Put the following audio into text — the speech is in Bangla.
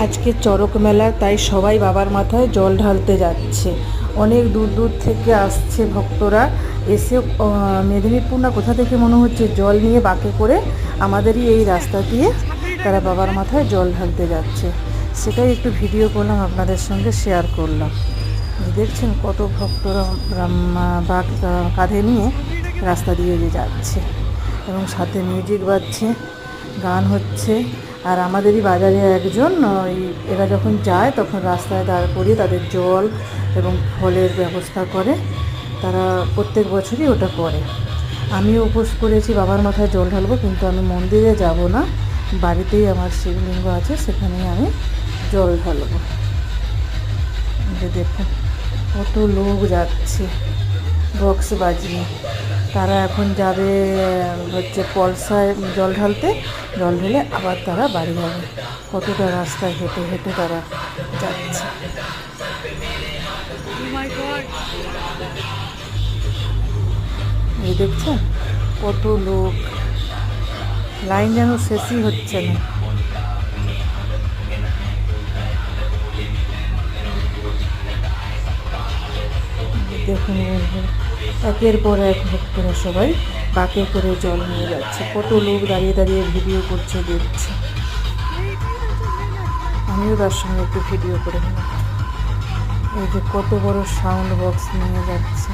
আজকে চড়ক মেলা, তাই সবাই বাবার মাথায় জল ঢালতে যাচ্ছে। অনেক দূর দূর থেকে আসছে ভক্তরা, এসে মেদিনীপুর না কোথা থেকে মনে হচ্ছে জল নিয়ে বাঁকে করে আমাদেরই এই রাস্তা দিয়ে তারা বাবার মাথায় জল ঢালতে যাচ্ছে। সেটাই একটু ভিডিও করলাম, আপনাদের সঙ্গে শেয়ার করলাম। দেখছেন কত ভক্তরা বাঁক কাঁধে নিয়ে রাস্তা দিয়ে যাচ্ছে এবং সাথে মিউজিক বাজছে, গান হচ্ছে। আর আমাদেরই বাজারে একজন এরা যখন যায় তখন রাস্তায় দাঁড় করিয়ে তাদের জল এবং ফলের ব্যবস্থা করে। তারা প্রত্যেক বছরই ওটা করে। আমিও উপোস করেছি বাবার মাথায় জল ঢালবো, কিন্তু আমি মন্দিরে যাব না, বাড়িতেই আমার শিবলিঙ্গ আছে, সেখানেই আমি জল ঢালবো। দেখুন কত লোক যাচ্ছে বক্স বাজিয়ে। তারা এখন যাবে হচ্ছে পলসায় জল ঢালতে, জল ঢেলে আবার তারা বাড়ি যাবে। কতটা রাস্তায় হেঁটে হেঁটে তারা যাচ্ছে। এই দেখছেন কত লোক, লাইন যেন শেষই হচ্ছে না। দেখুন একের পর এক ভক্তরা সবাই বাঁকে করে জল নিয়ে যাচ্ছে। কত লোক দাঁড়িয়ে দাঁড়িয়ে ভিডিও করছে, দেখছে। আমিও তার সঙ্গে একটু ভিডিও করে নিলাম। এই যে কত বড় সাউন্ড বক্স নিয়ে যাচ্ছে।